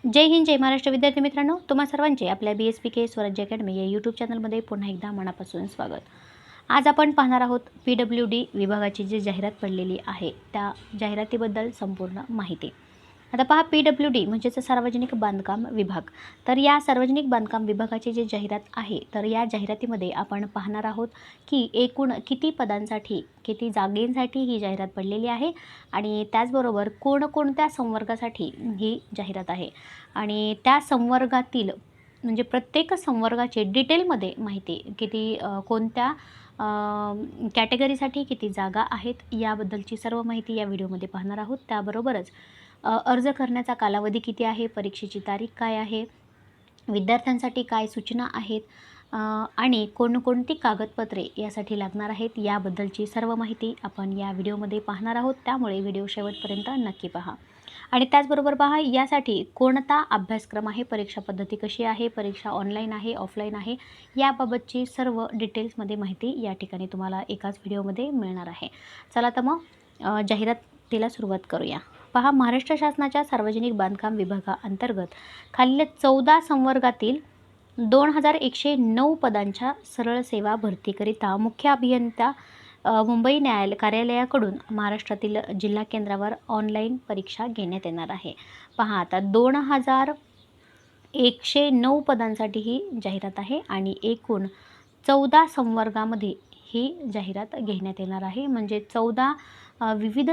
जय हिंद, जय महाराष्ट्र विद्यार्थी मित्रांनो, तुम्हा सर्वांचे आपल्या BSPK स्वराज्य अकॅडमी या यूट्यूब चॅनलमध्ये पुन्हा एकदा मनापासून स्वागत. आज आपण पाहणार आहोत PWD विभागाची जी जाहिरात पडलेली आहे त्या जाहिरातीबद्दल संपूर्ण माहिती. आता पहा, PWD म्हणजेच सार्वजनिक बांधकाम विभाग. तर या सार्वजनिक बांधकाम विभागाची जी जाहिरात आहे तर या जाहिरातीमध्ये आपण पाहणार आहोत की एकूण किती पदांसाठी, किती जागेंसाठी ही जाहिरात पडलेली आहे आणि त्याचबरोबर कोणकोणत्या संवर्गासाठी ही जाहिरात आहे आणि त्या संवर्गातील म्हणजे प्रत्येक संवर्गाचे डिटेलमध्ये माहिती किती कोणत्या कॅटेगरीसाठी किती जागा आहेत याबद्दलची सर्व माहिती या व्हिडिओमध्ये पाहणार आहोत. त्याबरोबरच अर्ज करण्याचा कालावधी किती आहे, परीक्षेची तारीख काय आहे, विद्यार्थ्यांसाठी काय सूचना आहेत आणि कोणकोणती कागदपत्रे यासाठी लागणार आहेत याबद्दलची सर्व माहिती आपण या व्हिडिओमध्ये पाहणार आहोत. त्यामुळे व्हिडिओ शेवटपर्यंत नक्की पहा. आणि त्याचबरोबर पहा, यासाठी कोणता अभ्यासक्रम आहे, परीक्षा पद्धती कशी आहे, परीक्षा ऑनलाईन आहे ऑफलाईन आहे याबाबतची सर्व डिटेल्समध्ये माहिती या ठिकाणी तुम्हाला एकाच व्हिडिओमध्ये मिळणार आहे. चला तर मग जाहिरातीला सुरुवात करूया. पहा, महाराष्ट्र शासनाच्या सार्वजनिक बांधकाम विभागाअंतर्गत खालील 14 संवर्गातील 2109 पदांच्या सरळ सेवा भरतीकरिता मुख्य अभियंता मुंबई कार्यालयाकडून महाराष्ट्रातील जिल्हा केंद्रावर ऑनलाईन परीक्षा घेण्यात येणार आहे. पहा, आता 2109 पदांसाठी ही जाहिरात आहे आणि एकूण 14 संवर्गामध्ये ही जाहिरात घेण्यात येणार आहे. म्हणजे 14 विविध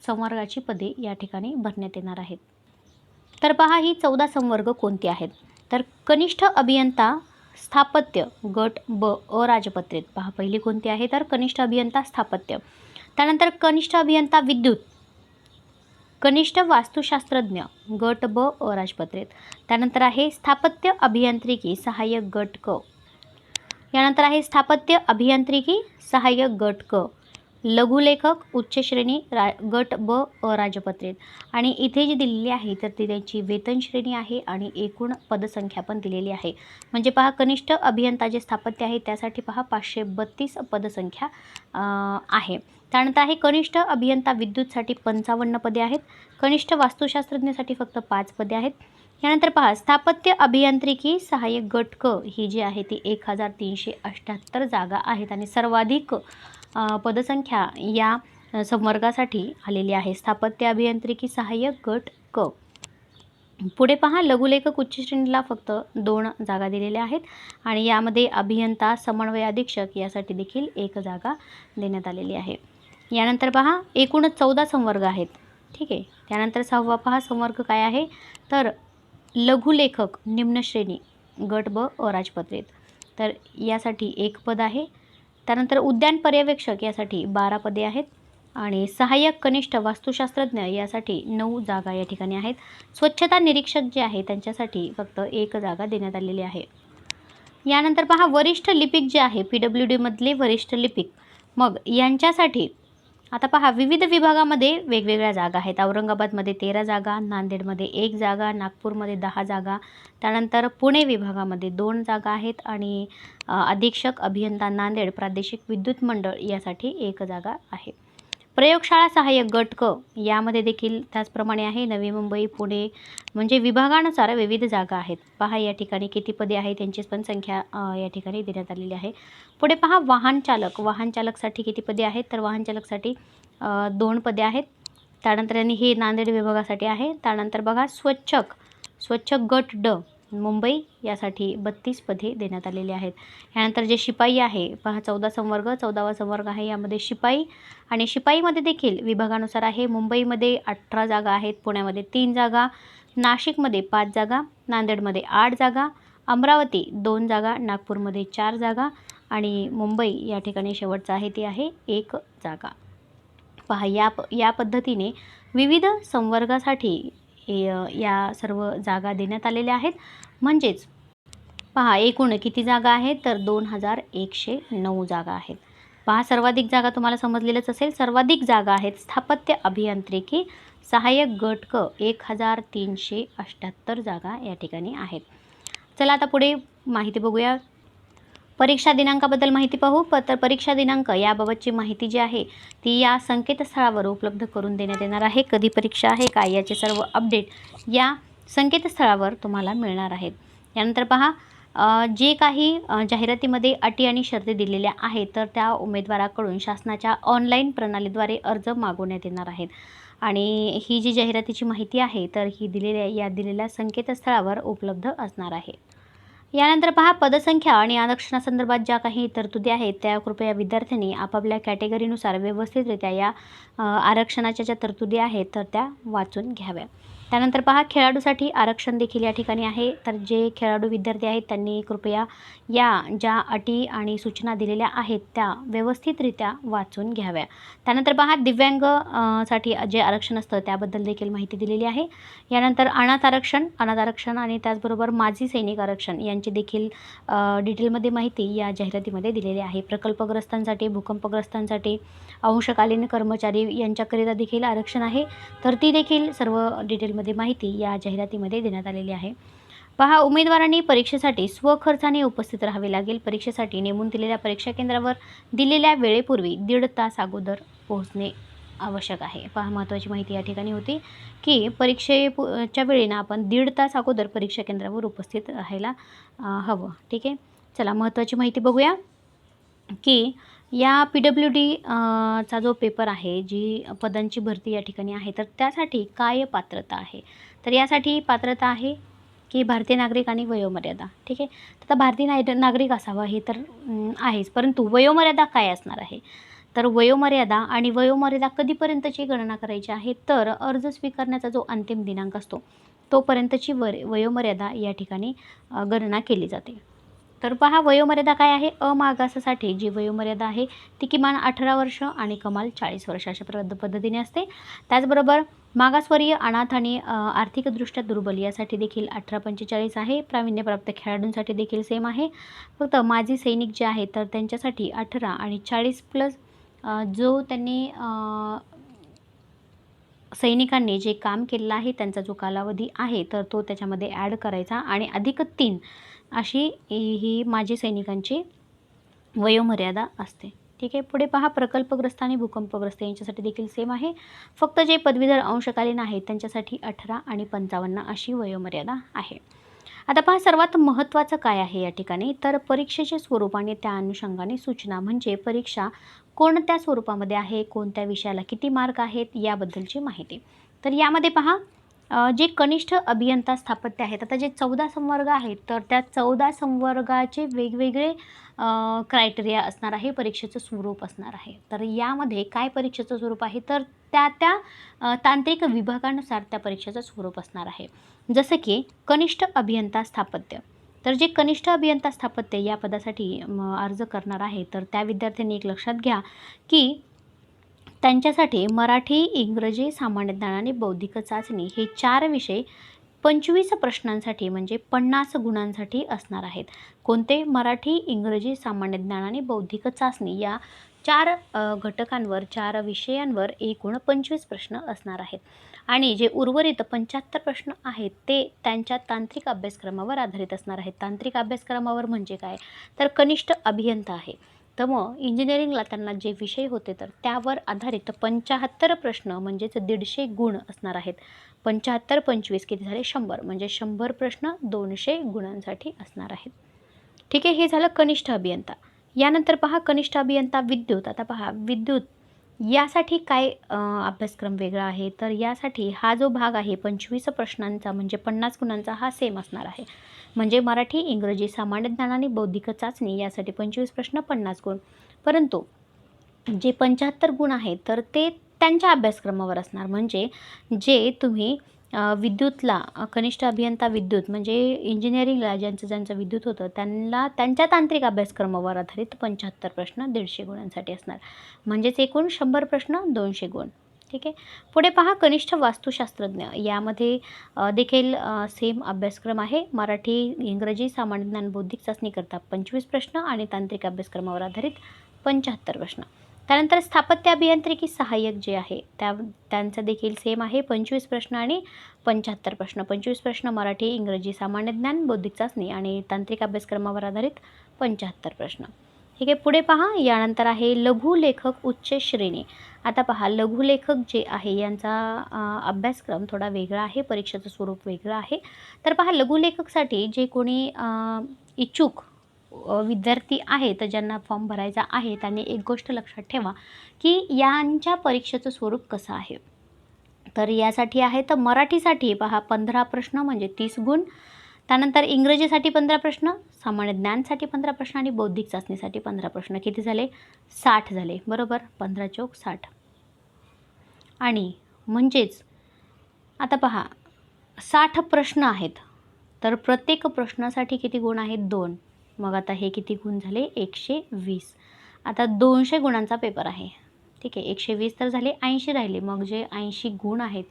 संवर्गाची पदे या ठिकाणी भरण्यात येणार आहेत. तर पहा, ही 14 संवर्ग कोणती आहेत तर कनिष्ठ अभियंता स्थापत्य गट ब अराजपत्रित. पहा, पहिली कोणती आहे तर कनिष्ठ अभियंता स्थापत्य. त्यानंतर कनिष्ठ अभियंता विद्युत, कनिष्ठ वास्तुशास्त्रज्ञ गट ब अराजपत्रित. त्यानंतर आहे स्थापत्य अभियांत्रिकी सहाय्यक गट क. यानंतर आहे स्थापत्य अभियांत्रिकी सहाय्यक गट क. लघुलेखक उच्च श्रेणी गट ब अराजपत्रित. आणि इथे जी दिलेली आहे तर ती त्यांची वेतन श्रेणी आहे आणि एकूण पदसंख्या पण दिलेली आहे. म्हणजे पहा, कनिष्ठ अभियंता जे स्थापत्य आहे त्यासाठी पहा 532 पदसंख्या आहे. त्यानंतर आहे कनिष्ठ अभियंता विद्युतसाठी 55 पदे आहेत. कनिष्ठ वास्तुशास्त्रज्ञसाठी फक्त 5 पदे आहेत. यानंतर पहा, स्थापत्य अभियांत्रिकी सहाय्यक गट क ही जी आहे ती 1378 जागा आहेत आणि सर्वाधिक पदसंख्या या संवर्गासाठी आलेली आहे, स्थापत्य अभियांत्रिकी सहाय्यक गट क. पुढे पहा, लघुलेखक उच्च श्रेणीला फक्त 2 जागा दिलेल्या आहेत आणि यामध्ये अभियंता समन्वय अधीक्षक यासाठी देखील 1 जागा देण्यात आलेली आहे. यानंतर पहा, एकूण 14 संवर्ग आहेत. ठीक आहे. त्यानंतर 6वा पहा संवर्ग काय आहे तर लघुलेखक निम्न श्रेणी गट ब अराजपत्रित. तर यासाठी 1 पद आहे. त्यानंतर उद्यान पर्यवेक्षक यासाठी 12 पदे आहेत आणि सहाय्यक कनिष्ठ वास्तुशास्त्रज्ञ यासाठी 9 जागा या ठिकाणी आहेत. स्वच्छता निरीक्षक जे आहे त्यांच्यासाठी फक्त 1 जागा देण्यात आलेली आहे. यानंतर पहा, वरिष्ठ लिपिक जे आहे PWD मधले वरिष्ठ लिपिक, मग यांच्यासाठी आता पहा, विविध विभागामध्ये वेगवेगळ्या जागा आहेत. औरंगाबादमध्ये 13 जागा, नांदेडमध्ये 1 जागा, नागपूरमध्ये 10 जागा, त्यानंतर पुणे विभागामध्ये 2 जागा आहेत आणि अधीक्षक अभियंता नांदेड प्रादेशिक विद्युत मंडळ यासाठी 1 जागा आहे. प्रयोगशाळा सहाय्यक गट क यामध्ये देखील त्याचप्रमाणे आहे. नवी मुंबई, पुणे म्हणजे विभागानुसार विविध जागा आहेत. पहा, या ठिकाणी किती पदे आहेत त्यांची पण संख्या या ठिकाणी देण्यात आलेली आहे. पुढे पहा, वाहन चालकसाठी किती पदे आहेत तर वाहन चालकसाठी 2 पदे आहेत. त्यानंतर हे नांदेड विभागासाठी आहे. त्यानंतर बघा, स्वच्छक गट ड मुंबई यासाठी 32 पदे देण्यात आलेली आहेत. यानंतर जे शिपाई आहे पहा, 14 संवर्ग 14वा संवर्ग आहे. यामध्ये शिपाई आणि शिपाईमध्ये देखील विभागानुसार आहे. मुंबईमध्ये 18 जागा आहेत, पुण्यामध्ये 3 जागा, नाशिकमध्ये 5 जागा, नांदेडमध्ये 8 जागा, अमरावती 2 जागा, नागपूरमध्ये 4 जागा आणि मुंबई या ठिकाणी शेवटचं आहे ती आहे 1 जागा. पहा, या पद्धतीने विविध संवर्गासाठी या सर्व जागा देण्यात आलेल्या आहेत. म्हणजेच पहा, एकूण किती जागा आहेत तर 2109 जागा आहेत. पहा, सर्वाधिक जागा तुम्हाला समजलेलंच असेल. सर्वाधिक जागा आहेत स्थापत्य अभियांत्रिकी सहाय्यक गट क 1378 जागा या ठिकाणी आहेत. चला आता पुढे माहिती बघूया. परीक्षा दिनांकाबद्दल माहिती पाहू. तर परीक्षा दिनांक याबाबतची माहिती जी आहे ती या संकेतस्थळावर उपलब्ध करून देण्यात येणार आहे. कधी परीक्षा आहे काय याचे सर्व अपडेट या संकेतस्थळावर तुम्हाला मिळणार आहेत. यानंतर पहा, जे काही जाहिरातीमध्ये अटी आणि शर्ती दिलेल्या आहेत तर त्या उमेदवाराकडून शासनाच्या ऑनलाईन प्रणालीद्वारे अर्ज मागवण्यात येणार आहेत. आणि ही जी जाहिरातीची माहिती आहे तर ही दिलेल्या संकेतस्थळावर उपलब्ध असणार आहे. यानंतर पहा, पदसंख्या आणि आरक्षणासंदर्भात ज्या काही तरतुदी आहेत त्या कृपया विद्यार्थ्यांनी आपापल्या कॅटेगरीनुसार व्यवस्थितरित्या या आरक्षणाच्या ज्या तरतुदी आहेत तर त्या वाचून घ्याव्या. त्यानंतर पहा, खेळाडूसाठी आरक्षण देखील या ठिकाणी आहे. तर जे खेळाडू विद्यार्थी आहेत त्यांनी कृपया या ज्या अटी आणि सूचना दिलेल्या आहेत त्या व्यवस्थितरित्या वाचून घ्याव्या. त्यानंतर पहा, दिव्यांग साठी जे आरक्षण असतं त्याबद्दल देखील माहिती दिलेली आहे. यानंतर अनाथ आरक्षण आणि त्याचबरोबर माजी सैनिक आरक्षण यांची देखील डिटेलमध्ये माहिती या जाहिरातीमध्ये दिलेली आहे. प्रकल्पग्रस्तांसाठी, भूकंपग्रस्तांसाठी, अंशकालीन कर्मचारी यांच्याकरिता देखील आरक्षण आहे. तर ती देखील सर्व डिटेलमध्ये माहिती या जाहिरातीमध्ये देण्यात आलेली आहे. पहा, उमेदवारांनी परीक्षेसाठी स्वखर्चाने उपस्थित राहावे लागेल. परीक्षेसाठी नेमून दिलेल्या परीक्षा केंद्रावर दिलेल्या वेळेपूर्वी 1.5 तास अगोदर पोहोचणे आवश्यक आहे. पहा, महत्त्वाची माहिती या ठिकाणी होती की परीक्षेच्या वेळेला आपण 1.5 तास अगोदर परीक्षा केंद्रावर उपस्थित राहायला हवं. ठीक आहे. चला, महत्त्वाची माहिती बघूया की या PWD चा जो पेपर आहे, जी पदांची भरती या ठिकाणी आहे तर त्यासाठी काय पात्रता आहे. तर यासाठी पात्रता आहे की भारतीय नागरिक आणि वयोमर्यादा. ठीक आहे. तर आता भारतीय नागरिक असावा हे तर आहेच, परंतु वयोमर्यादा काय असणार आहे. तर वयोमर्यादा कधीपर्यंतची गणना करायची आहे. तर अर्ज स्वीकारण्याचा जो अंतिम दिनांक असतो तोपर्यंतची वयोमर्यादा या ठिकाणी गणना केली जाते. तर पहा, वयोमर्यादा काय आहे. अमागासासाठी जी वयोमर्यादा आहे ती किमान 18 वर्ष आणि कमाल 40 वर्ष अशा पद्धतीने असते. त्याचबरोबर मागासवर्गीय, अनाथ आणि आर्थिकदृष्ट्या दुर्बल यासाठी देखील 18-45 आहे. प्रावीण्यप्राप्त खेळाडूंसाठी देखील सेम आहे. फक्त माजी सैनिक जे आहेत तर त्यांच्यासाठी 18 आणि 40 प्लस जो त्यांनी सैनिकांनी जे काम केलेलं आहे त्यांचा जो कालावधी आहे तर तो त्याच्यामध्ये ॲड करायचा आणि अधिक 3 अशी ही माजी सैनिकांची वयोमर्यादा असते. ठीक आहे. पुढे पहा, प्रकल्पग्रस्त आणि भूकंपग्रस्त यांच्यासाठी देखील सेम आहे. फक्त जे पदवीधर अंशकालीन आहेत त्यांच्यासाठी 18 आणि 55 अशी वयोमर्यादा आहे. आता पहा, सर्वात महत्त्वाचं काय आहे या ठिकाणी. तर परीक्षेचे स्वरूप आणि त्या अनुषंगाने सूचना म्हणजे परीक्षा कोणत्या स्वरूपामध्ये आहे, कोणत्या विषयाला किती मार्क आहेत याबद्दलची माहिती. तर यामध्ये पहा, जे कनिष्ठ अभियंता स्थापत्य आहेत, आता जे 14 संवर्ग आहेत तर त्या 14 संवर्गाचे वेगवेगळे क्रायटेरिया असणार आहे, परीक्षेचं स्वरूप असणार आहे. तर यामध्ये काय परीक्षेचं स्वरूप आहे तर त्या तांत्रिक विभागानुसार त्या परीक्षेचं स्वरूप असणार आहे. जसं की कनिष्ठ अभियंता स्थापत्य. तर जे कनिष्ठ अभियंता स्थापत्य या पदासाठी अर्ज करणार आहे तर त्या विद्यार्थ्यांनी एक लक्षात घ्या की त्यांच्यासाठी मराठी, इंग्रजी, सामान्य ज्ञान आणि बौद्धिक चाचणी हे 4 विषय 25 प्रश्नांसाठी म्हणजे 50 गुणांसाठी असणार आहेत. कोणते? मराठी, इंग्रजी, सामान्य ज्ञान आणि बौद्धिक चाचणी या 4 घटकांवर 4 विषयांवर एकूण 25 प्रश्न असणार आहेत. आणि जे उर्वरित 75 प्रश्न आहेत ते त्यांच्या तांत्रिक अभ्यासक्रमावर आधारित असणार आहेत. तांत्रिक अभ्यासक्रमावर म्हणजे काय? तर कनिष्ठ अभियंता आहे. तर मग इंजिनिअरिंगला त्यांना जे विषय होते तर त्यावर आधारित 75 प्रश्न म्हणजेच 150 गुण असणार आहेत. 75 25 किती झाले? 100 म्हणजे 100 प्रश्न 200 गुणांसाठी असणार आहेत. ठीक आहे. हे झालं कनिष्ठ अभियंता. यानंतर पहा, कनिष्ठ अभियंता विद्युत. आता पहा, विद्युत यासाठी काय अभ्यासक्रम वेगळा आहे तर यासाठी हा जो भाग आहे 25 प्रश्नांचा म्हणजे 50 गुणांचा हा सेम असणार आहे. म्हणजे मराठी, इंग्रजी, सामान्य ज्ञान आणि बौद्धिक चाचणी यासाठी 25 प्रश्न 50 गुण. परंतु जे 75 गुण आहेत तर ते त्यांच्या अभ्यासक्रमावर असणार. म्हणजे जे तुम्ही विद्युतला कनिष्ठ अभियंता विद्युत म्हणजे इंजिनिअरिंगला ज्यांचं विद्युत होतं त्यांना त्यांच्या तांत्रिक अभ्यासक्रमावर आधारित 75 प्रश्न 150 गुणांसाठी असणार. म्हणजेच एकूण 100 प्रश्न 200 गुण. ठीक आहे. पुढे पहा, कनिष्ठ वास्तुशास्त्रज्ञ यामध्ये देखील सेम अभ्यासक्रम आहे. मराठी, इंग्रजी, सामान्य ज्ञान, बौद्धिक चाचणी करता 25 प्रश्न आणि तांत्रिक अभ्यासक्रमावर आधारित 75 प्रश्न. त्यानंतर स्थापत्य अभियांत्रिकी सहाय्यक जे आहे त्यांचं देखील सेम आहे. 25 प्रश्न आणि 75 प्रश्न. 25 प्रश्न मराठी, इंग्रजी, सामान्य ज्ञान, बौद्धिक चाचणी आणि तांत्रिक अभ्यासक्रमावर आधारित 75 प्रश्न. ठीक आहे, पुढे पहा. यानंतर आहे लघुलेखक उच्च श्रेणी. आता पहा, लघुलेखक जे आहे यांचा अभ्यासक्रम थोडा वेगळा आहे, परीक्षेचं स्वरूप वेगळं आहे. तर पहा, लघुलेखकसाठी जे कोणी इच्छुक विद्यार्थी आहेत, ज्यांना फॉर्म भरायचा आहे, त्यांनी एक गोष्ट लक्षात ठेवा की यांच्या परीक्षेचं स्वरूप कसं आहे. तर यासाठी आहे तर मराठीसाठी पहा 15 प्रश्न म्हणजे 30 गुण. त्यानंतर इंग्रजीसाठी 15 प्रश्न, सामान्य ज्ञानसाठी 15 प्रश्न आणि बौद्धिक चाचणीसाठी 15 प्रश्न. किती झाले? 60 झाले. बरोबर, 15 चौक 60. आणि म्हणजेच आता पहा 60 प्रश्न आहेत, तर प्रत्येक प्रश्नासाठी किती गुण आहेत? 2. मग आता हे किती गुण झाले? 120. आता 200 गुणांचा पेपर आहे. ठीक आहे, 120 तर झाले, 80 राहिले. मग जे 80 गुण आहेत,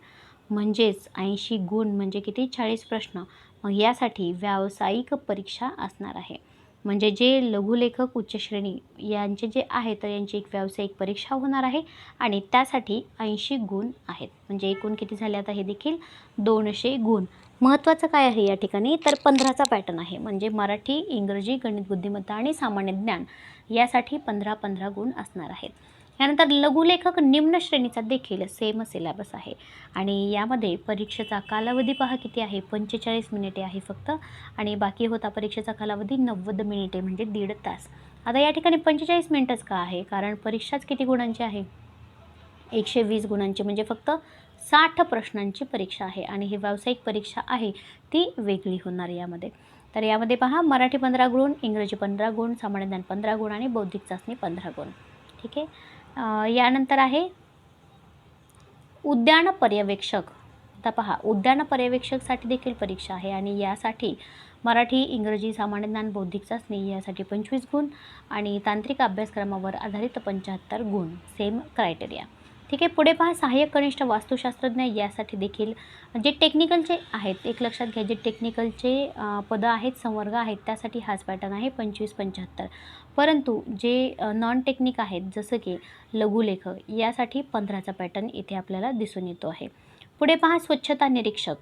म्हणजेच 80 गुण म्हणजे किती? 40 प्रश्न. मग यासाठी व्यावसायिक परीक्षा असणार आहे. म्हणजे जे लघुलेखक उच्च श्रेणी यांचे जे आहे तर यांची एक व्यावसायिक परीक्षा होणार आहे आणि त्यासाठी 80 गुण आहेत. म्हणजे एकूण किती झाले आता हे देखील? 200 गुण. महत्त्वाचं काय आहे या ठिकाणी? तर 15चा पॅटर्न आहे. म्हणजे मराठी, इंग्रजी, गणित, बुद्धिमत्ता आणि सामान्य ज्ञान यासाठी 15-15 गुण असणार आहेत. यानंतर लघुलेखक निम्न श्रेणीचा देखील सेम सिलेबस आहे आणि यामध्ये परीक्षेचा कालावधी पहा किती आहे? 45 मिनिटे आहे फक्त. आणि बाकी होता परीक्षेचा कालावधी 90 मिनिटे म्हणजे 1.5 तास. आता या ठिकाणी 45 मिनिटच का आहे? कारण परीक्षाच किती गुणांची आहे? 120 गुणांची. म्हणजे फक्त 60 प्रश्नांची परीक्षा आहे आणि ही व्यावसायिक परीक्षा आहे ती वेगळी होणार यामध्ये. तर यामध्ये पहा, मराठी 15 गुण, इंग्रजी 15 गुण, सामान्य ज्ञान 15 गुण आणि बौद्धिक चाचणी 15 गुण. ठीक आहे. यानंतर आहे उद्यान पर्यवेक्षक. आता पहा, उद्यान पर्यवेक्षकसाठी देखील परीक्षा आहे आणि यासाठी मराठी, इंग्रजी, सामान्य ज्ञान, बौद्धिक चाचणी यासाठी 25 गुण आणि तांत्रिक अभ्यासक्रमावर आधारित 75 गुण. Same criteria. ठीक आहे. पुढे पहा, सहाय्यक कनिष्ठ वास्तुशास्त्रज्ञ यासाठी देखील जे टेक्निकलचे आहेत, एक लक्षात घ्या, जे टेक्निकलचे पदं आहेत, संवर्ग आहेत, त्यासाठी हाच पॅटर्न आहे 25-75. परंतु जे नॉन टेक्निक आहेत जसं की लघुलेखक यासाठी 15चा पॅटर्न इथे आपल्याला दिसून येतो आहे. पुढे पहा, स्वच्छता निरीक्षक.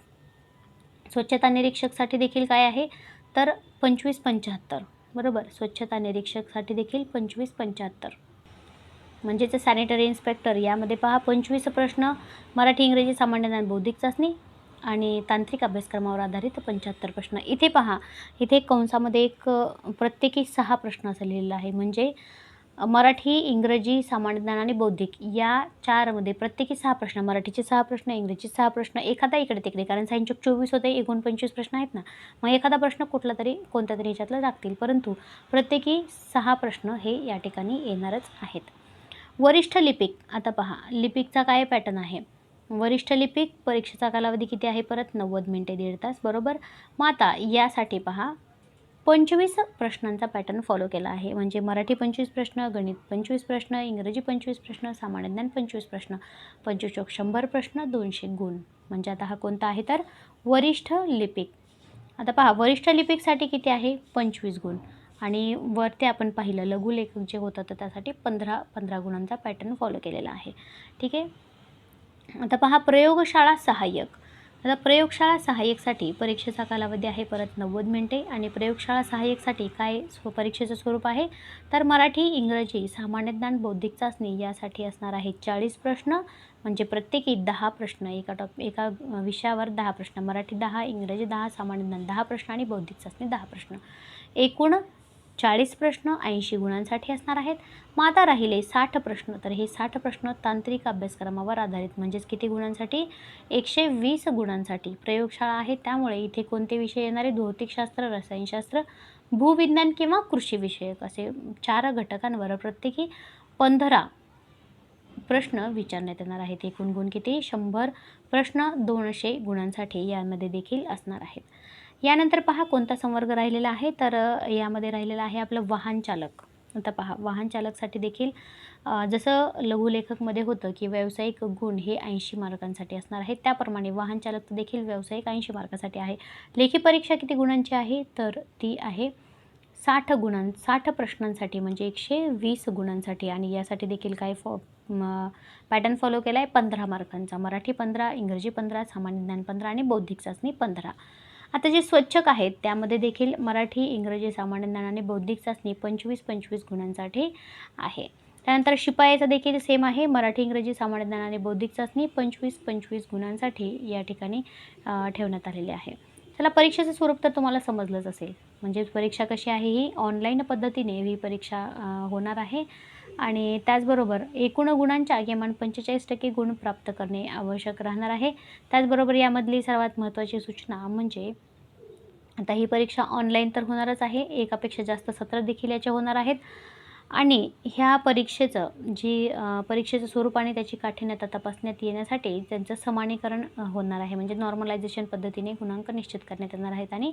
स्वच्छता निरीक्षकसाठी देखील काय आहे? तर 25-75. बरोबर, स्वच्छता निरीक्षकसाठी देखील 25-75. म्हणजेच सॅनिटरी इन्स्पेक्टर यामध्ये पहा 25 प्रश्न, मराठी, इंग्रजी, सामान्य ज्ञान, बौद्धिक चाचणी आणि तांत्रिक अभ्यासक्रमावर आधारित 75 प्रश्न. इथे पहा, इथे कंसामध्ये एक प्रत्येकी 6 प्रश्न असं लिहिलेलं आहे. म्हणजे मराठी, इंग्रजी, सामान्य ज्ञान आणि बौद्धिक या 4मध्ये प्रत्येकी 6 प्रश्न. मराठीचे 6 प्रश्न, इंग्रजीचे 6 प्रश्न, एखादा इकडे तिकडे, कारण सायन्सचे 24 होते, एकूण 25 प्रश्न आहेत ना. मग एखादा प्रश्न कुठला तरी कोणत्या तरी ह्याच्यातलं लागतील, परंतु प्रत्येकी 6 प्रश्न हे या ठिकाणी येणारच आहेत. वरिष्ठ लिपिक. आता पहा, लिपिकचा काय पॅटर्न आहे? वरिष्ठ लिपिक परीक्षेचा कालावधी किती आहे? परत 90 मिनिटे, 1.5 तास. बरोबर. मग आता यासाठी पहा 25 प्रश्नांचा पॅटर्न फॉलो केला आहे. म्हणजे मराठी 25 प्रश्न, गणित 25 प्रश्न, इंग्रजी 25 प्रश्न, सामान्य ज्ञान 25 प्रश्न, 25 चौक 100 प्रश्न, 200 गुण. म्हणजे आता हा कोणता आहे? तर वरिष्ठ लिपिक. आता पहा, वरिष्ठ लिपिकसाठी किती आहे? 25 गुण. आणि वरती आपण पाहिलं लघुलेखक जे होतं तर त्यासाठी 15 गुणांचा पॅटर्न फॉलो केलेला आहे. ठीक आहे. आता पहा, प्रयोगशाळा सहाय्यक. आता प्रयोगशाळा सहाय्यकसाठी परीक्षेचा कालावधी आहे परत 90 मिनिटे आणि प्रयोगशाळा सहाय्यकसाठी काय परीक्षेचं स्वरूप आहे? तर मराठी, इंग्रजी, सामान्य ज्ञान, बौद्धिक चाचणी यासाठी असणार आहे 40 प्रश्न. म्हणजे प्रत्येकी 10 प्रश्न, एका विषयावर 10 प्रश्न. मराठी 10, इंग्रजी 10, सामान्य ज्ञान 10 प्रश्न आणि बौद्धिक चाचणी 10 प्रश्न. एकूण 40 प्रश्न 80 गुणांसाठी असणार आहेत. मग आता राहिले 60 प्रश्न. तर हे 60 प्रश्न तांत्रिक अभ्यासक्रमावर आधारित, म्हणजेच किती गुणांसाठी? 120 गुणांसाठी. प्रयोगशाळा आहे त्यामुळे इथे कोणते विषय येणार आहे? भौतिकशास्त्र, रसायनशास्त्र, भूविज्ञान किंवा कृषी विषयक असे 4 घटकांवर प्रत्येकी 15 प्रश्न विचारण्यात येणार आहेत. एकूण गुण किती? 100 प्रश्न 200 गुणांसाठी यामध्ये देखील असणार आहेत. यानंतर पहा, कोणता संवर्ग राहिलेला आहे? तर यामध्ये राहिलेला आहे आपलं वाहन चालक. आता पहा, वाहन चालकसाठी देखील जसं लघुलेखकमध्ये होतं की व्यावसायिक गुण हे 80 मार्कांसाठी असणार आहेत, त्याप्रमाणे वाहन चालक देखील व्यावसायिक 80 मार्कासाठी आहे. लेखी परीक्षा किती गुणांची आहे? तर ती आहे 60 प्रश्नांसाठी, म्हणजे 120 गुणांसाठी. आणि यासाठी देखील काय पॅटर्न फॉलो केला आहे? 15 मार्कांचा. मराठी 15, इंग्रजी 15, सामान्य ज्ञान 15 आणि बौद्धिक चाचणी 15. आता जे स्वच्छक आहेत त्यामध्ये देखील मराठी, इंग्रजी, सामान्य ज्ञान आणि बौद्धिक चाचणी 25-25 गुणांसाठी आहे. त्यानंतर शिपायाचं देखील सेम आहे. मराठी, इंग्रजी, सामान्य ज्ञान आणि बौद्धिक चाचणी 25-25 गुणांसाठी या ठिकाणी ठेवण्यात आलेले आहे. चला, परीक्षेचं स्वरूप तर तुम्हाला समजलंच असेल. म्हणजे परीक्षा कशी आहे, ही ऑनलाईन पद्धतीने ही परीक्षा होणार आहे आणि त्याचबरोबर एकूण गुणांच्या किमान 45% गुण प्राप्त करणे आवश्यक राहणार आहे. त्याचबरोबर यामधली सर्वात महत्त्वाची सूचना म्हणजे आता ही परीक्षा ऑनलाईन तर होणारच आहे. एकापेक्षा जास्त सत्र देखील याचे होणार आहेत आणि ह्या परीक्षेचं परीक्षेचं स्वरूप आणि त्याची काठिण्यता तपासण्यात येण्यासाठी त्यांचं समानीकरण होणार आहे. म्हणजे नॉर्मलायझेशन पद्धतीने गुणांक निश्चित करण्यात येणार आहेत आणि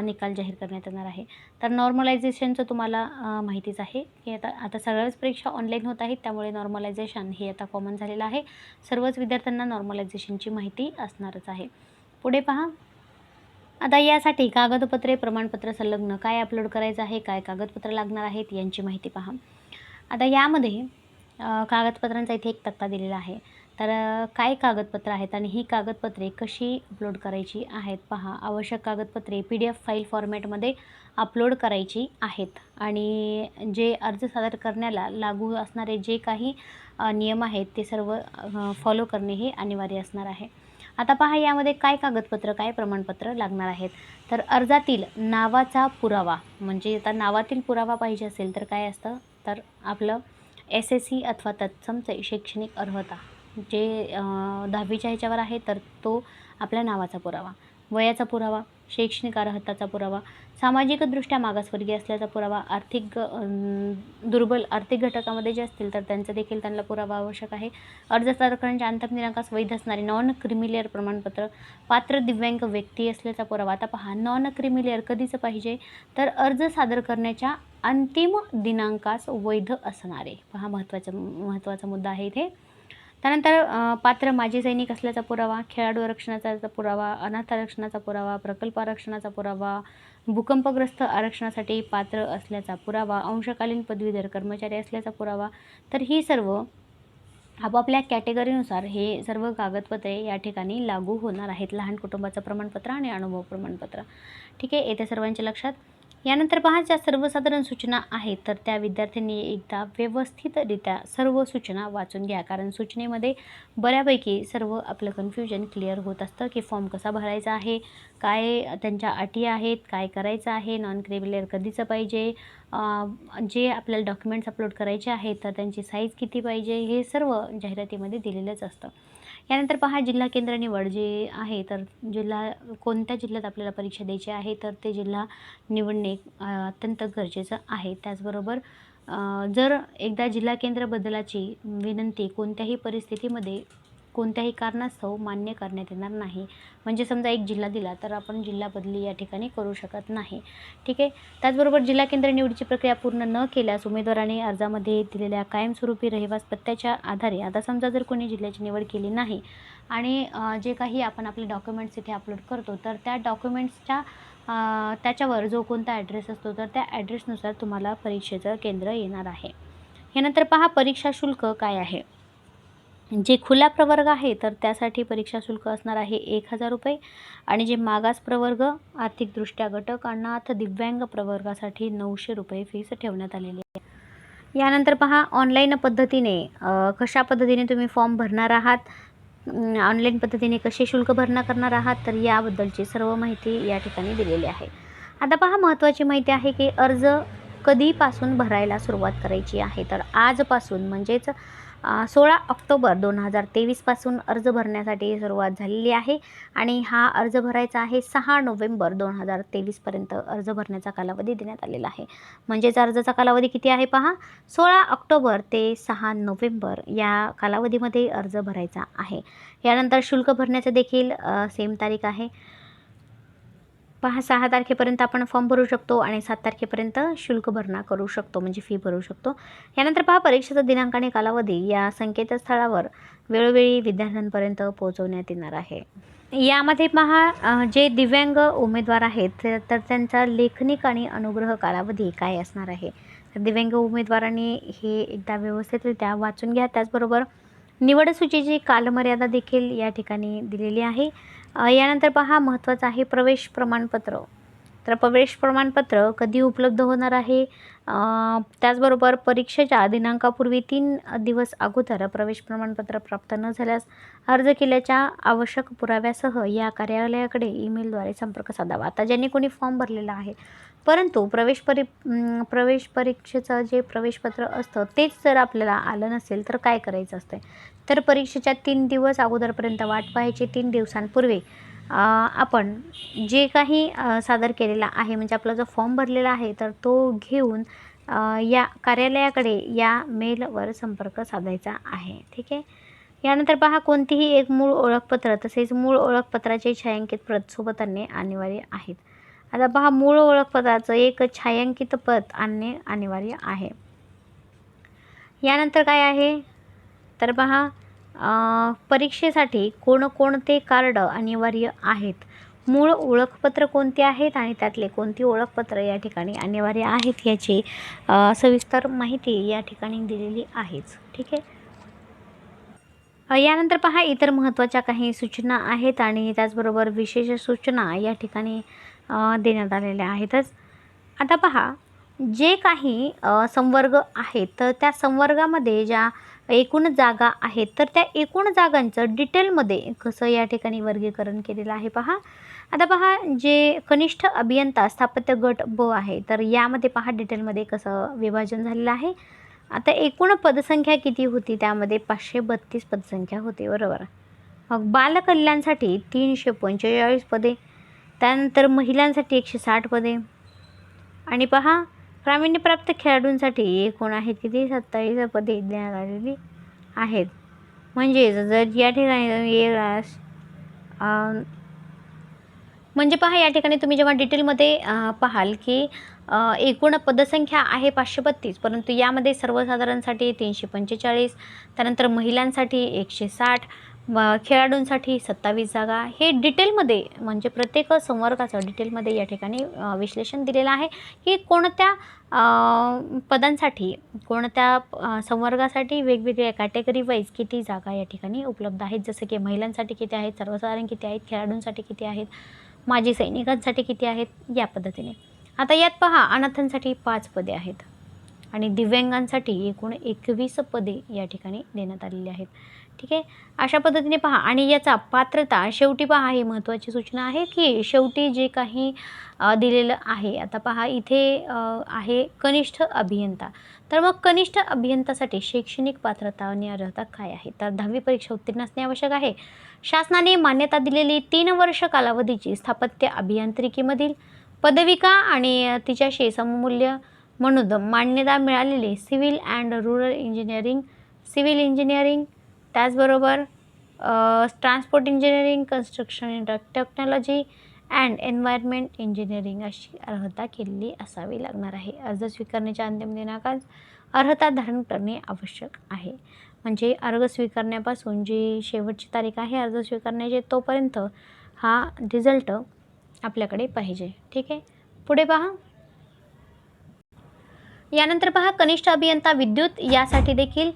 निकाल जाहीर करण्यात येणार आहे. तर नॉर्मलायझेशनचं तुम्हाला माहितीच आहे की आता सगळ्याच परीक्षा ऑनलाईन होत आहेत, त्यामुळे नॉर्मलायझेशन हे आता कॉमन झालेलं आहे. सर्वच विद्यार्थ्यांना नॉर्मलायझेशनची माहिती असणारच आहे. पुढे पहा. आता यासाठी कागदपत्रे, प्रमाणपत्र संलग्न काय अपलोड करायचं आहे, काय कागदपत्र लागणार आहेत यांची माहिती पहा. आता यामध्ये कागदपत्रांचा इथे एक तक्ता दिलेला आहे. तर काय कागदपत्र आहेत आणि ही कागदपत्रे कशी अपलोड करायची आहेत पहा. आवश्यक कागदपत्रे PDF फाईल फॉर्मॅटमध्ये अपलोड करायची आहेत आणि जे अर्ज सादर करण्याला लागू असणारे जे काही नियम आहेत ते सर्व फॉलो करणे हे अनिवार्य असणार आहे. आता पहा, यामध्ये काय कागदपत्र, काय प्रमाणपत्र लागणार आहेत. तर अर्जातील नावाचा पुरावा, म्हणजे आता नावातील पुरावा पाहिजे असेल तर काय असतं, तर आपलं SSC अथवा तत्समचे शैक्षणिक अर्हता जे 10वीच्या ह्याच्यावर आहे तर तो आपल्या नावाचा पुरावा, वयाचा पुरावा, शैक्षणिक अर्हताचा पुरावा, सामाजिकदृष्ट्या मागासवर्गीय असल्याचा पुरावा, दुर्बल आर्थिक घटकामध्ये जे असतील तर त्यांचं देखील त्यांना पुरावा आवश्यक आहे. अर्ज सादर करण्याच्या अंतिम दिनांकास वैध असणारे नॉन क्रिमिलेअर प्रमाणपत्र, पात्र दिव्यांग व्यक्ती असल्याचा पुरावा. आता पहा, नॉन क्रिमिलेअर कधीचं पाहिजे, तर अर्ज सादर करण्याच्या अंतिम दिनांकास वैध असणारे. पहा, महत्त्वाचा मुद्दा आहे इथे. त्यानंतर पात्र माजी सैनिक असल्याचा पुरावा, खेळाडू आरक्षणाचा पुरावा, अनाथ आरक्षणाचा पुरावा, प्रकल्प आरक्षणाचा पुरावा, भूकंपग्रस्त आरक्षणासाठी पात्र असल्याचा पुरावा, अंशकालीन पदवीधर कर्मचारी असल्याचा पुरावा. तर ही सर्व आपापल्या कॅटेगरीनुसार हे सर्व कागदपत्रे या ठिकाणी लागू होणार आहेत. लहान कुटुंबाचं प्रमाणपत्र आणि अनुभव प्रमाणपत्र. ठीक आहे, येत्या सर्वांच्या लक्षात. यानंतर पहा, ज्या सर्वसाधारण सूचना आहेत तर त्या विद्यार्थ्यांनी एकदा व्यवस्थितरित्या सर्व सूचना वाचून घ्या, कारण सूचनेमध्ये बऱ्यापैकी सर्व आपलं कन्फ्युजन क्लिअर होत असतं की फॉर्म कसा भरायचा आहे, काय त्यांच्या अटी आहेत, काय करायचं आहे, नॉन क्रिमिलेअर कधीचं पाहिजे, जे आपल्याला डॉक्युमेंट्स अपलोड करायचे आहेत तर त्यांची साईज किती पाहिजे, हे सर्व जाहिरातीमध्ये दिलेलंच असतं. यानंतर पहा, जिल्हा केंद्र निवड जे आहे तर कोणत्या जिल्ह्यात आपल्याला परीक्षा द्यायची आहे तर ते जिल्हा निवडणे अत्यंत गरजेचं आहे. त्याचबरोबर जर एकदा जिल्हा केंद्र बदलाची विनंती कोणत्याही परिस्थितीमध्ये कोणत्याही कारणास्तव मान्य करण्यात येणार नाही. म्हणजे समजा एक जिल्हा दिला तर आपण जिल्हा बदली या ठिकाणी करू शकत नाही. ठीक आहे. त्याचबरोबर जिल्हा केंद्र निवडीची प्रक्रिया पूर्ण न केल्यास उमेदवाराने अर्जामध्ये दिलेल्या कायमस्वरूपी रहिवास पत्त्याच्या आधारे, आता समजा जर कोणी जिल्ह्याची निवड केली नाही आणि जे काही आपण आपले डॉक्युमेंट्स इथे अपलोड करतो तर त्या डॉक्युमेंट्सच्या त्याच्यावर जो कोणता ॲड्रेस असतो तर त्या ॲड्रेसनुसार तुम्हाला परीक्षेचं केंद्र येणार आहे. यानंतर पहा, परीक्षा शुल्क काय आहे. जे खुला प्रवर्ग आहे तर त्यासाठी परीक्षा शुल्क असणार आहे 1000 रुपये आणि जे मागास प्रवर्ग, आर्थिकदृष्ट्या घटक, अनाथ, दिव्यांग प्रवर्गासाठी 900 रुपये फीस ठेवण्यात आलेली आहे. यानंतर पहा, ऑनलाईन पद्धतीने कशा पद्धतीने तुम्ही फॉर्म भरणार आहात, ऑनलाईन पद्धतीने कसे शुल्क भरणा करणार आहात, तर याबद्दलची सर्व माहिती या ठिकाणी दिलेली आहे. आता पहा, महत्त्वाची माहिती आहे की अर्ज कधीपासून भरायला सुरुवात करायची आहे. तर आजपासून म्हणजेच 16 ऑक्टोबर 2023 पासून अर्ज भरण्यासाठी सुरुवात झालेली आहे आणि हा अर्ज भरायचा आहे 6 नोव्हेंबर 2023 पर्यंत अर्ज भरण्याचा कालावधी देण्यात आलेला आहे. म्हणजेच अर्जाचा कालावधी किती आहे पहा, 16 ऑक्टोबर ते 6 नोव्हेंबर या कालावधीमध्ये अर्ज भरायचा आहे. यानंतर शुल्क भरण्याचं देखील सेम तारीख आहे. पहा, 6 तारखेपर्यंत आपण फॉर्म भरू शकतो आणि 7 तारखेपर्यंत शुल्क भरणा करू शकतो, म्हणजे फी भरू शकतो. यानंतर पहा, परीक्षेचा दिनांक आणि कालावधी या संकेतस्थळावर वेळोवेळी विद्यार्थ्यांपर्यंत पोहोचवण्यात येणार आहे. यामध्ये पहा, जे दिव्यांग उमेदवार आहेत तर त्यांचा लेखनिक आणि अनुग्रह कालावधी काय असणार आहे. तर दिव्यांग उमेदवारांनी हे एकदा व्यवस्थितरित्या वाचून घ्या. त्याचबरोबर निवड सूचीची कालमर्यादा देखील या ठिकाणी दिलेली आहे यानंतर पहा महत्त्वाचं आहे प्रवेश प्रमाणपत्र. तर प्रवेश प्रमाणपत्र कधी उपलब्ध होणार आहे? त्याचबरोबर परीक्षेच्या दिनांकापूर्वी 3 दिवस अगोदर प्रवेश प्रमाणपत्र प्राप्त न झाल्यास अर्ज केल्याच्या आवश्यक पुराव्यासह या कार्यालयाकडे ईमेलद्वारे संपर्क साधावा. आता ज्यांनी कोणी फॉर्म भरलेला आहे परंतु प्रवेश परीक्षेचं जे प्रवेशपत्र असतं तेच जर आपल्याला आलं नसेल तर काय करायचं असतं? तर परीक्षेच्या 3 दिवस अगोदरपर्यंत वाट पाहायची. 3 दिवसांपूर्वी आपण जे काही सादर केलेला आहे म्हणजे आपला जो फॉर्म भरलेला आहे तर तो घेऊन या कार्यालयाकडे या मेलवर संपर्क साधायचा आहे. ठीक आहे. यानंतर पहा कोणतीही एक मूळ ओळखपत्र तसेच मूळ ओळखपत्राचे छायांकित प्रत सोबत आणणे अनिवार्य आहेत. आता पहा मूळ ओळखपत्राचं एक छायांकित प्रत आणणे अनिवार्य आहे. यानंतर काय आहे तर पहा परीक्षेसाठी कोणकोणते कार्ड अनिवार्य आहेत? मूळ ओळखपत्र कोणते आहेत आणि त्यातले कोणती ओळखपत्र या ठिकाणी अनिवार्य आहेत याची सविस्तर माहिती या ठिकाणी दिलेली आहेच. ठीक आहे. यानंतर पहा इतर महत्त्वाच्या काही सूचना आहेत आणि त्याचबरोबर विशेष सूचना या ठिकाणी देण्यात आलेल्या आहेतच. आता पहा जे काही संवर्ग आहेत तर त्या संवर्गामध्ये ज्या एकूण जागा आहेत तर त्या एकूण जागांचं डिटेलमध्ये कसं या ठिकाणी वर्गीकरण केलेलं आहे पहा. आता पहा जे कनिष्ठ अभियंता स्थापत्य गट ब आहे तर यामध्ये पहा डिटेलमध्ये कसं विभाजन झालेलं आहे. आता एकूण पदसंख्या किती होती? त्यामध्ये 532 पदसंख्या होती. बरोबर. मग बालकल्याणसाठी 345 पदे, त्यानंतर महिलांसाठी 160 पदे आणि पहा प्रावीण्यप्राप्त खेळाडूंसाठी एकूण आहेत किती? 27 पदे देण्यात आलेली आहेत. म्हणजेच जर या ठिकाणी म्हणजे पहा या ठिकाणी तुम्ही जेव्हा डिटेलमध्ये पाहाल की एकूण पदसंख्या आहे 532 परंतु यामध्ये सर्वसाधारणसाठी 345 त्यानंतर महिलांसाठी 160 खेळाडूंसाठी 27 जागा. हे डिटेलमध्ये म्हणजे प्रत्येक संवर्गाचं डिटेलमध्ये या ठिकाणी विश्लेषण दिलेलं आहे की कोणत्या पदांसाठी कोणत्या संवर्गासाठी वेगवेगळ्या कॅटेगरी वाईज किती जागा या ठिकाणी उपलब्ध आहेत. जसं की महिलांसाठी किती आहेत, सर्वसाधारण किती आहेत, खेळाडूंसाठी किती आहेत, माजी सैनिकांसाठी किती आहेत या पद्धतीने. आता यात पहा अनाथांसाठी 5 पदे आहेत आणि दिव्यांगांसाठी एकूण 21 पदे या ठिकाणी देण्यात आलेली आहेत. ठीक आहे. अशा पद्धतीने पहा आणि याचा पात्रता शेवटी पहा ही महत्त्वाची सूचना आहे की शेवटी जे काही दिलेलं आहे. आता पहा इथे आहे कनिष्ठ अभियंता. तर मग कनिष्ठ अभियंतासाठी शैक्षणिक पात्रता आणि अर्हता काय आहे? तर 10वी परीक्षा उत्तीर्ण असणे आवश्यक आहे. शासनाने मान्यता दिलेली 3 वर्ष कालावधीची स्थापत्य अभियांत्रिकीमधील पदविका आणि तिच्याशी सममूल्य म्हणून मान्यता मिळालेली civil and rural engineering, civil engineering, त्याचबरोबर transport engineering, construction technology and environment engineering अशी अर्हता केलेली असावी लागणार आहे. अर्ज स्वीकारण्याच्या अंतिम दिनांकात अर्हता धारण करणे आवश्यक आहे. म्हणजे अर्ज स्वीकारण्यापासून जी शेवटची तारीख आहे अर्ज स्वीकारण्याची तोपर्यंत हा रिझल्ट आपल्याकडे पाहिजे. ठीक आहे. पुढे पहा यानंतर पहा कनिष्ठ अभियंता विद्युत यासाठी देखील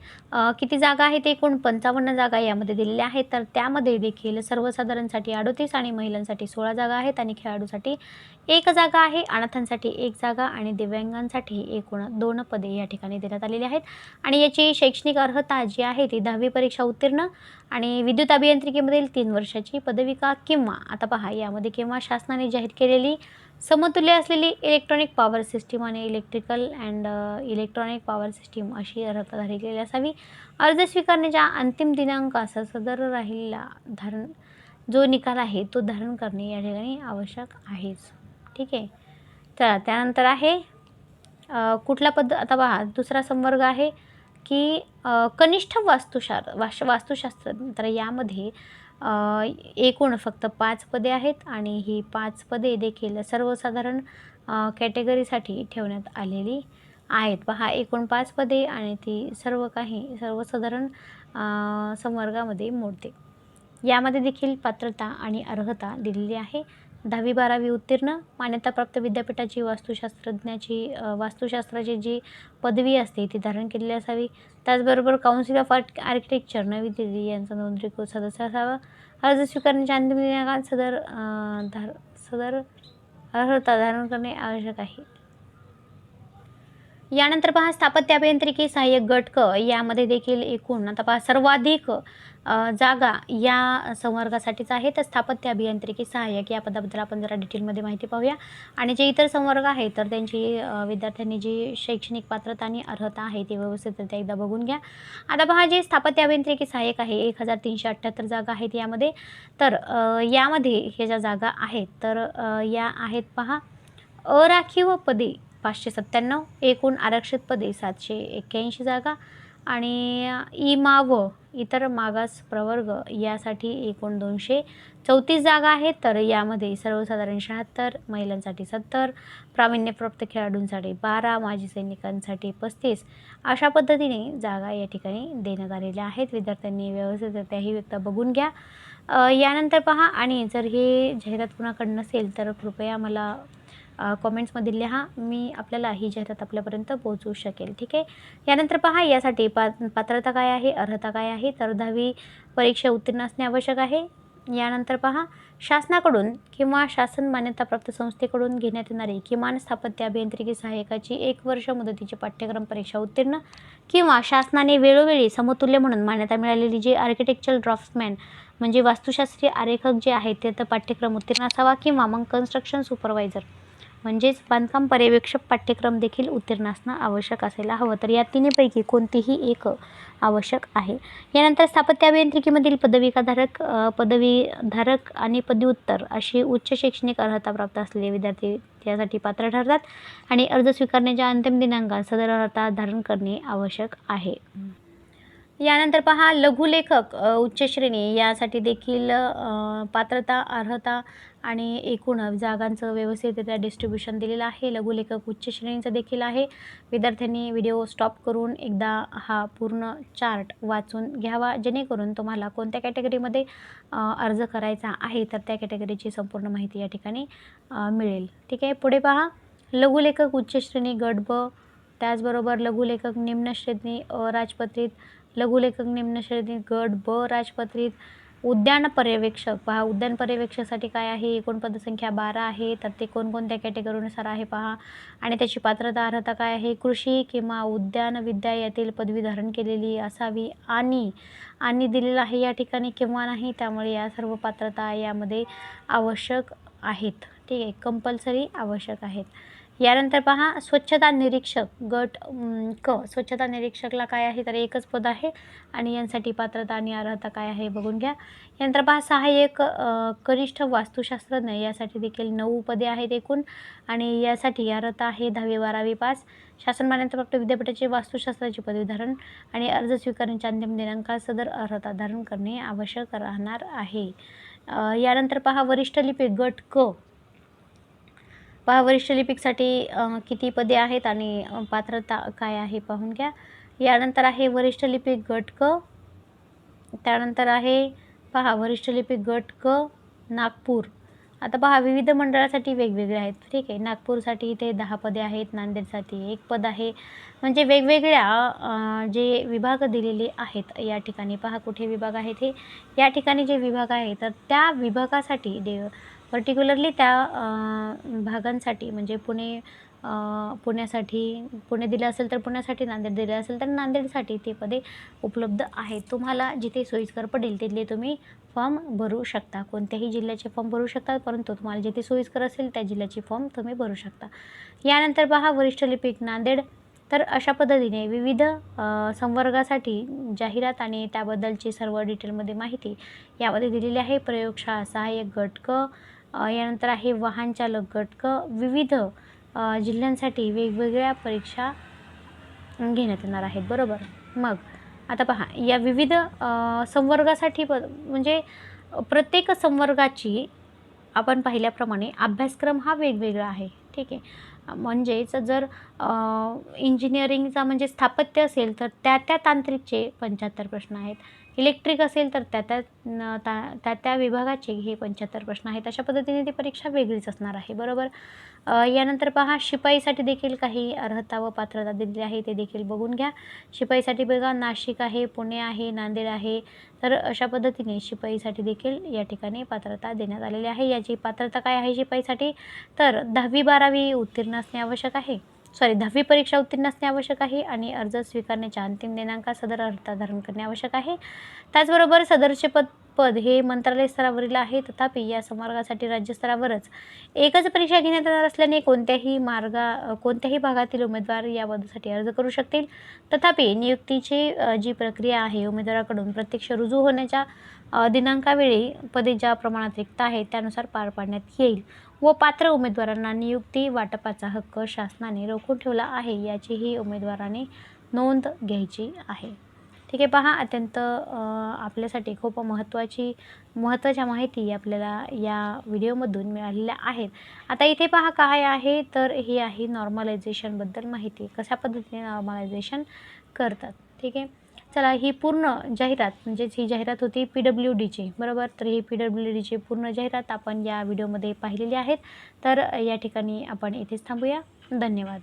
किती जागा आहेत? एकूण 55 जागा यामध्ये दिलेल्या आहेत. तर त्यामध्ये देखील सर्वसाधारणसाठी 38 आणि महिलांसाठी 16 जागा आहेत आणि खेळाडूसाठी 1 जागा आहे, अनाथांसाठी 1 जागा आणि दिव्यांगांसाठी एकूण 2 पदे या ठिकाणी देण्यात आलेली आहेत. आणि याची शैक्षणिक अर्हता जी आहे ती 10वी परीक्षा उत्तीर्ण आणि विद्युत अभियांत्रिकीमधील 3 वर्षाची पदविका किंवा आता पहा यामध्ये किंवा शासनाने जाहीर केलेली समतुल्य असलेली इलेक्ट्रॉनिक पॉवर सिस्टीम आणि electrical and electronic power system अशी अर्हता धारलेली असावी. अर्ज स्वीकारण्याच्या अंतिम दिनांकास सदर राहिलेला जो निकाल आहे तो धारण करणे या ठिकाणी आवश्यक आहेच. ठीक आहे. तर त्यानंतर आहे कुठला आता पहा दुसरा संवर्ग आहे की कनिष्ठ वास्तुशास्त्र. तर यामध्ये एकूण फक्त 5 पदे आहेत आणि ही 5 पदे देखील सर्वसाधारण कॅटेगरीसाठी ठेवण्यात आलेली आहेत. पहा एकूण 5 पदे आणि ती सर्वसाधारण संवर्गामध्ये मोडते. यामध्ये देखील पात्रता आणि अर्हता दिलेली आहे. 10वी-12वी उत्तीर्ण, मान्यताप्राप्त विद्यापीठाची वास्तुशास्त्राची जी पदवी असते ती धारण केलेली असावी. त्याचबरोबर काउन्सिल ऑफ आर्किटेक्चर नवी दिल्ली यांचा नोंदणीकृत सदस्य असावा. अर्ज स्वीकारण्याच्या अंतिम दिनांकात सदर अर्हता धारण करणे आवश्यक आहे. यानंतर पहा स्थापत्य अभियांत्रिकी सहाय्यक गट क यामध्ये देखील एकूण आता पहा सर्वाधिक जागा या संवर्गासाठीच आहे. तर स्थापत्य अभियांत्रिकी सहाय्यक या पदाबद्दल आपण जरा डिटेलमध्ये माहिती पाहूया. आणि जे इतर संवर्ग आहेत तर त्यांची विद्यार्थ्यांनी जी शैक्षणिक पात्रता आणि अर्हता आहे ती व्यवस्थितरित्या एकदा बघून घ्या. आता पहा जे स्थापत्य अभियांत्रिकी सहाय्यक आहे 1378 जागा आहेत यामध्ये. तर यामध्ये ह्या ज्या जागा आहेत तर या आहेत पहा अराखीव पदे 597, एकूण आरक्षित पदे 781 जागा आणि इमाव इतर मागास प्रवर्ग यासाठी एकूण 234 जागा आहेत. तर यामध्ये सर्वसाधारण 76, महिलांसाठी 70, प्रावीण्यप्राप्त खेळाडूंसाठी 12, माजी सैनिकांसाठी 35 अशा पद्धतीने जागा या ठिकाणी देण्यात आलेल्या आहेत. विद्यार्थ्यांनी व्यवस्थितरित्या ही एकदा बघून घ्या. यानंतर पहा आणि जर हे जाहिरात कुणाकडे नसेल तर कृपया मला कॉमेंट्समध्ये लिहा, मी आपल्याला ही जाहिरात आपल्यापर्यंत पोहोचवू शकेल. ठीक आहे. यानंतर पहा यासाठी पात्रता काय आहे, अर्हता काय आहे. तर 10वी परीक्षा उत्तीर्ण असणे आवश्यक आहे. यानंतर पहा शासनाकडून किंवा शासन मान्यताप्राप्त संस्थेकडून घेण्यात येणारी किमान स्थापत्य अभियांत्रिकी सहाय्यकाची 1 वर्ष मुदतीची पाठ्यक्रम परीक्षा उत्तीर्ण किंवा शासनाने वेळोवेळी समतुल्य म्हणून मान्यता मिळालेली जे आर्किटेक्चरल ड्राफ्ट्समॅन म्हणजे वास्तुशास्त्रीय आरेखक जे आहेत ते तर पाठ्यक्रम उत्तीर्ण असावा किंवा मग कन्स्ट्रक्शन सुपरवायझर म्हणजेच बांधकाम पर्यवेक्षक पाठ्यक्रम देखील उत्तीर्ण असणं आवश्यक असायला हवं. तर या तिन्हीपैकी कोणतीही एक आवश्यक आहे. यानंतर स्थापत्य अभियांत्रिकीमधील पदवीधारक आणि पदव्युत्तर अशी उच्च शैक्षणिक अर्हता प्राप्त असलेले विद्यार्थी त्यासाठी पात्र ठरतात आणि अर्ज स्वीकारण्याच्या अंतिम दिनांकात सदर अर्हता धारण करणे आवश्यक आहे. यानंतर पहा लघुलेखक उच्च श्रेणी यासाठी देखील पात्रता, अर्हता आणि एकूण जागांचं व्यवस्थितरित्या डिस्ट्रीब्युशन दिलेलं आहे. लघुलेखक उच्च श्रेणीचं देखील आहे. विद्यार्थ्यांनी व्हिडिओ स्टॉप करून एकदा हा पूर्ण चार्ट वाचून घ्यावा जेणेकरून तुम्हाला कोणत्या कॅटेगरीमध्ये अर्ज करायचा आहे तर त्या कॅटेगरीची संपूर्ण माहिती या ठिकाणी मिळेल. ठीक आहे. पुढे पहा लघुलेखक उच्च श्रेणी गट ब, त्याचबरोबर लघुलेखक निम्न श्रेणी अराजपत्रित, लघुलेखक निम्न श्रेणी गट ब राजपत्रित, उद्यान पर्यवेक्षक पहा उद्यान पर्यवेक्षकासाठी काय आहे, एकूण पदसंख्या 12 आहे. तर ते कोणकोणत्या कॅटेगरीनुसार आहे पहा आणि त्याची पात्रता अर्हता काय आहे. कृषी किंवा उद्यान विद्या यातील पदवी धारण केलेली असावी आणि दिलेलं आहे या ठिकाणी किंवा नाही. त्यामुळे या सर्व पात्रता यामध्ये आवश्यक आहेत. ठीक आहे, कंपल्सरी आवश्यक आहेत. यानंतर पहा स्वच्छता निरीक्षक गट क, स्वच्छता निरीक्षकला काय आहे तर एकच पद आहे आणि यांसाठी पात्रता आणि अर्हता काय आहे बघून घ्या. यानंतर पहा सहाय्यक कनिष्ठ वास्तुशास्त्रज्ञ यासाठी देखील 9 पदे आहेत एकूण आणि यासाठी अर्हता आहे 10वी-12वी पास, शासन मान्यताप्राप्त विद्यापीठाचे वास्तुशास्त्राची पदवी धारण आणि अर्ज स्वीकारण्याच्या अंतिम दिनांकात सदर अर्हता धारण करणे आवश्यक राहणार आहे. यानंतर पहा वरिष्ठ लिपिक गट क, पहा वरिष्ठ लिपिकसाठी किती पदे आहेत आणि पात्रता काय आहे पाहून घ्या. यानंतर आहे वरिष्ठ लिपिक गट क, त्यानंतर आहे पहा वरिष्ठ लिपिक गट क नागपूर. आता पहा विविध मंडळासाठी वेगवेगळे आहेत. ठीक आहे, नागपूरसाठी इथे 10 पदे आहेत, नांदेडसाठी 1 पद आहे. म्हणजे वेगवेगळ्या जे विभाग दिलेले आहेत या ठिकाणी पहा कुठे विभाग आहेत हे या ठिकाणी जे विभाग आहे तर त्या विभागासाठी पर्टिक्युलरली त्या भागांसाठी म्हणजे पुण्यासाठी पुणे दिलं असेल तर पुण्यासाठी, नांदेड दिलं असेल तर नांदेडसाठी ते पदे उपलब्ध आहेत. तुम्हाला जिथे सोयीस्कर पडेल तिथले तुम्ही फॉर्म भरू शकता. कोणत्याही जिल्ह्याचे फॉर्म भरू शकता, परंतु तुम्हाला जिथे सोयीस्कर असेल त्या जिल्ह्याचे फॉर्म तुम्ही भरू शकता. यानंतर पहा वरिष्ठ लिपिक नांदेड. तर अशा पद्धतीने विविध संवर्गासाठी जाहिरात आणि त्याबद्दलची सर्व डिटेलमध्ये माहिती यामध्ये दिलेली आहे. प्रयोगशाळा सहाय्यक गट क, यानंतर आहे वाहन चालक गट क. विविध जिल्ह्यांसाठी वेगवेगळ्या परीक्षा घेण्यात येणार आहेत. बरोबर. मग आता पहा या विविध संवर्गासाठी म्हणजे प्रत्येक संवर्गाची आपण पाहिल्याप्रमाणे अभ्यासक्रम हा वेगवेगळा आहे. ठीक आहे, म्हणजेच जर इंजिनिअरिंगचा म्हणजे स्थापत्य असेल तर त्या तांत्रिकचे 75 प्रश्न आहेत. इलेक्ट्रिक असेल तर त्या विभागाचे हे 75 प्रश्न आहेत. अशा पद्धतीने ती परीक्षा वेगळीच असणार आहे, बरोबर. यानंतर पहा, शिपाईसाठी देखील काही अर्हता व पात्रता दिलेली आहे, ते देखील बघून घ्या. शिपाईसाठी बघा, नाशिक आहे, पुणे आहे, नांदेड आहे. तर अशा पद्धतीने शिपाईसाठी देखील या ठिकाणी पात्रता देण्यात आलेली आहे. याची पात्रता काय आहे शिपाईसाठी, तर 10वी-12वी उत्तीर्ण असणे आवश्यक आहे. 10वी परीक्षा उत्तीर्ण असणे आवश्यक आहे आणि अर्ज स्वीकारण्याच्या अंतिम दिनांकात सदर अर्हता धारण करणे आवश्यक आहे. त्याचबरोबर सदरचे पद हे मंत्रालय स्तरावरील आहे, तथापि या संवर्गासाठी राज्य स्तरावरच एकच परीक्षा घेण्यात येणार असल्याने कोणत्याही भागातील उमेदवार या पदासाठी अर्ज करू शकतील. तथापि नियुक्तीची जी प्रक्रिया आहे, उमेदवाराकडून प्रत्यक्ष रुजू होण्याच्या दिनांकावेळी पदे ज्या प्रमाणात रिक्त आहेत त्यानुसार पार पाडण्यात येईल व पात्र उमेदवारांना नियुक्ती वाटपाचा हक्क शासनाने राखून ठेवला आहे, याचीही उमेदवाराने नोंद घ्यायची आहे. ठीक आहे, पहा, अत्यंत आपल्यासाठी खूप महत्त्वाच्या माहिती आपल्याला या व्हिडिओमधून मिळालेल्या आहेत. आता इथे पहा काय आहे, तर ही आहे नॉर्मलायझेशनबद्दल माहिती, कशा पद्धतीने नॉर्मलायझेशन करतात. ठीक आहे, चला, ही पूर्ण जाहिरात म्हणजेच ही जाहिरात होती PWDची, बरोबर. तर ही PWDची पूर्ण जाहिरात आपण या व्हिडिओमध्ये पाहिलेली आहेत. तर या ठिकाणी आपण इथेच थांबूया. धन्यवाद.